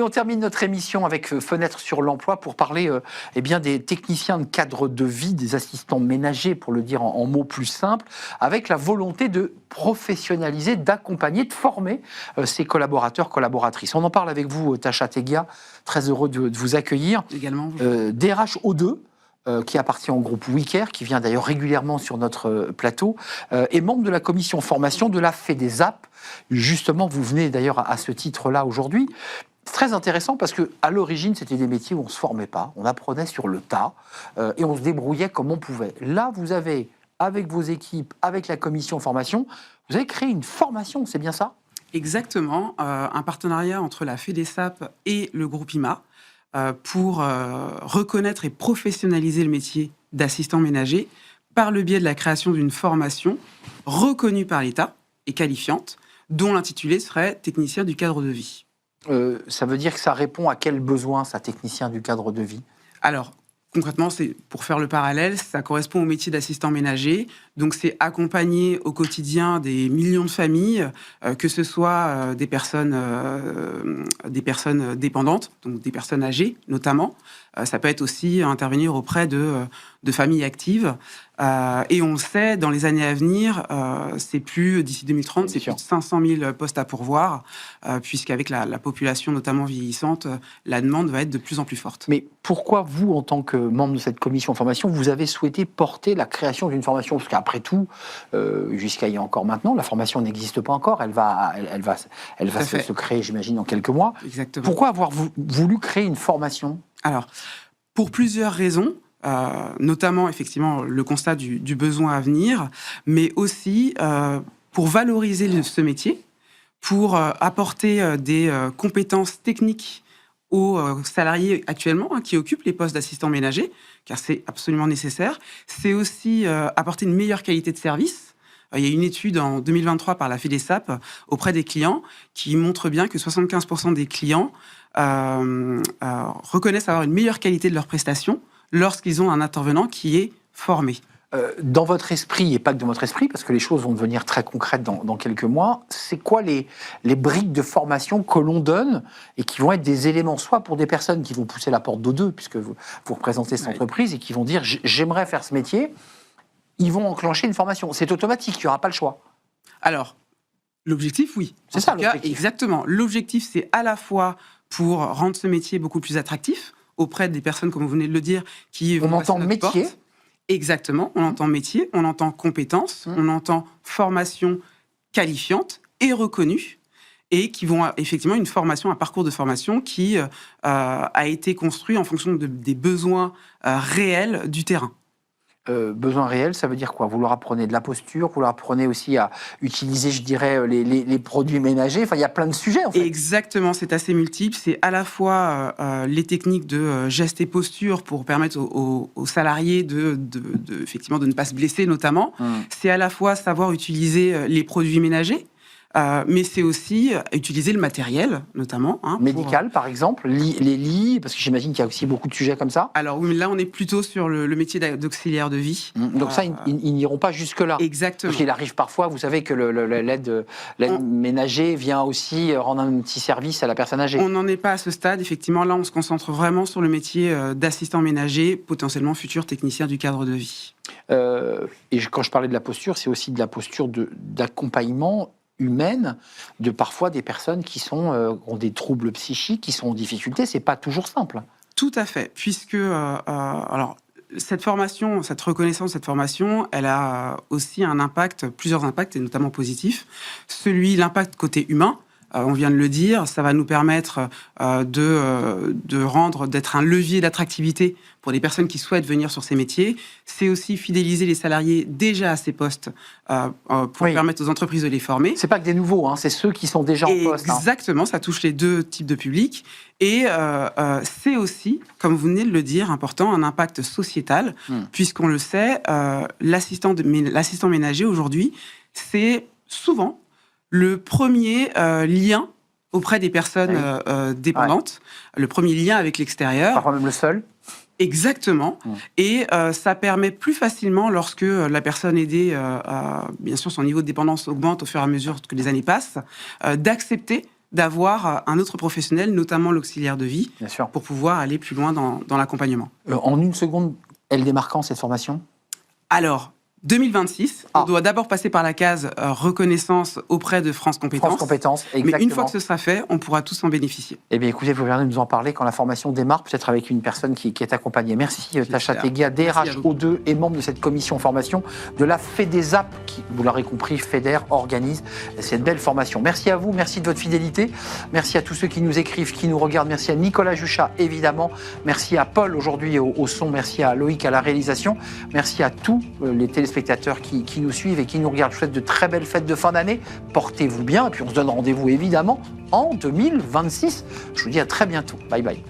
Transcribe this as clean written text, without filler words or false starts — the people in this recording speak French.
on termine notre émission avec Fenêtre sur l'emploi pour parler des techniciens de cadre de vie, des assistants ménagers, pour le dire en mots plus simples, avec la volonté de professionnaliser, d'accompagner, de former ses collaborateurs, collaboratrices. On en parle avec vous, Tasha Tegia, très heureux de vous accueillir. Également. DRH O2, qui appartient au groupe WeCare, qui vient d'ailleurs régulièrement sur notre plateau, est membre de la commission formation de la FEDESAP. Justement, vous venez d'ailleurs à ce titre-là aujourd'hui. C'est très intéressant parce qu'à l'origine, c'était des métiers où on ne se formait pas, on apprenait sur le tas et on se débrouillait comme on pouvait. Là, vous avez, avec vos équipes, avec la commission formation, vous avez créé une formation, c'est bien ça ? Exactement, un partenariat entre la FEDESAP et le groupe IMA, pour reconnaître et professionnaliser le métier d'assistant ménager par le biais de la création d'une formation reconnue par l'État et qualifiante, dont l'intitulé serait technicien du cadre de vie. Ça veut dire que ça répond à quel besoin, ça, technicien du cadre de vie ? Alors, concrètement, c'est, pour faire le parallèle, ça correspond au métier d'assistant ménager. Donc, c'est accompagner au quotidien des millions de familles, que ce soit des personnes dépendantes, donc des personnes âgées notamment. Ça peut être aussi intervenir auprès de familles actives. Et on le sait, dans les années à venir, d'ici 2030, c'est plus de 500 000 postes à pourvoir, puisqu'avec la population notamment vieillissante, la demande va être de plus en plus forte. Mais pourquoi vous, en tant que membre de cette commission formation, vous avez souhaité porter la création d'une formation ? Parce qu'après tout, jusqu'à il y a encore maintenant, la formation n'existe pas encore, elle va se créer, j'imagine, dans quelques mois. Exactement. Pourquoi avoir voulu créer une formation ? Alors, pour plusieurs raisons. Notamment, effectivement, le constat du besoin à venir, mais aussi pour valoriser ce métier, pour apporter des compétences techniques aux salariés actuellement qui occupent les postes d'assistants ménagers, car c'est absolument nécessaire. C'est aussi apporter une meilleure qualité de service. Il y a une étude en 2023 par la FEDESAP auprès des clients qui montre bien que 75% des clients reconnaissent avoir une meilleure qualité de leurs prestations lorsqu'ils ont un intervenant qui est formé. Dans votre esprit, et pas que dans votre esprit, parce que les choses vont devenir très concrètes dans quelques mois, c'est quoi les briques de formation que l'on donne et qui vont être des éléments, soit pour des personnes qui vont pousser la porte d'O2, puisque vous représentez cette entreprise, et qui vont dire « j'aimerais faire ce métier », ils vont enclencher une formation. C'est automatique, il n'y aura pas le choix. Alors, l'objectif, oui. C'est ça, l'objectif. Exactement. L'objectif, c'est à la fois pour rendre ce métier beaucoup plus attractif, auprès des personnes, comme vous venez de le dire, qui vont passer notre porte. On entend métier. Exactement, on entend métier, on entend compétences, on entend formation qualifiante et reconnue, et qui vont effectivement une formation, un parcours de formation qui a été construit en fonction des besoins réels du terrain. Besoin réel, ça veut dire quoi ? Vous leur apprenez de la posture, vous leur apprenez aussi à utiliser, je dirais, les produits ménagers. Enfin, il y a plein de sujets, en fait. Exactement, c'est assez multiple. C'est à la fois les techniques de gestes et postures pour permettre aux salariés effectivement, de ne pas se blesser, notamment. C'est à la fois savoir utiliser les produits ménagers, mais c'est aussi utiliser le matériel, notamment. Médical, par exemple, les lits, parce que j'imagine qu'il y a aussi beaucoup de sujets comme ça. Alors oui, mais là, on est plutôt sur le métier d'auxiliaire de vie. Donc ça, ils n'iront pas jusque-là. Exactement. Parce qu'il arrive parfois, vous savez, que l'aide ménager vient aussi rendre un petit service à la personne âgée. On n'en est pas à ce stade. Effectivement, là, on se concentre vraiment sur le métier d'assistant ménager, potentiellement futur technicien du cadre de vie. Et quand je parlais de la posture, c'est aussi de la posture d'accompagnement humaine de parfois des personnes qui ont des troubles psychiques, qui sont en difficulté. C'est pas toujours simple. Tout à fait, puisque alors cette formation, cette reconnaissance, cette formation, elle a aussi plusieurs impacts, et notamment positifs. L'impact côté humain. On vient de le dire, ça va nous permettre d'être un levier d'attractivité pour les personnes qui souhaitent venir sur ces métiers. C'est aussi fidéliser les salariés déjà à ces postes pour permettre aux entreprises de les former. C'est pas que des nouveaux, c'est ceux qui sont déjà en poste. Exactement, ça touche les deux types de publics. Et c'est aussi, comme vous venez de le dire, important, un impact sociétal, puisqu'on le sait, l'assistant ménager aujourd'hui, c'est souvent le premier lien auprès des personnes dépendantes, le premier lien avec l'extérieur. Parfois même le seul. Exactement. Et ça permet plus facilement, lorsque la personne aidée, bien sûr, son niveau de dépendance augmente au fur et à mesure que les années passent, d'accepter d'avoir un autre professionnel, notamment l'auxiliaire de vie, Bien sûr. pour pouvoir aller plus loin dans l'accompagnement. En une seconde, elle démarre quand cette formation ? Alors, 2026, on doit d'abord passer par la case reconnaissance auprès de France Compétences. France Compétences, exactement. Mais une fois que ce sera fait, on pourra tous en bénéficier. Eh bien, écoutez, vous viendrez nous en parler quand la formation démarre, peut-être avec une personne qui est accompagnée. Merci, Tasha Teguia, DRH O2 et membre de cette commission formation de la FEDESAP, qui, vous l'aurez compris, FEDER organise cette belle formation. Merci à vous, merci de votre fidélité. Merci à tous ceux qui nous écrivent, qui nous regardent. Merci à Nicolas Juchat, évidemment. Merci à Paul, aujourd'hui, au son. Merci à Loïc, à la réalisation. Merci à tous les téléspectateurs qui nous suivent et qui nous regardent. Je vous souhaite de très belles fêtes de fin d'année. Portez-vous bien et puis on se donne rendez-vous évidemment en 2026. Je vous dis à très bientôt. Bye bye.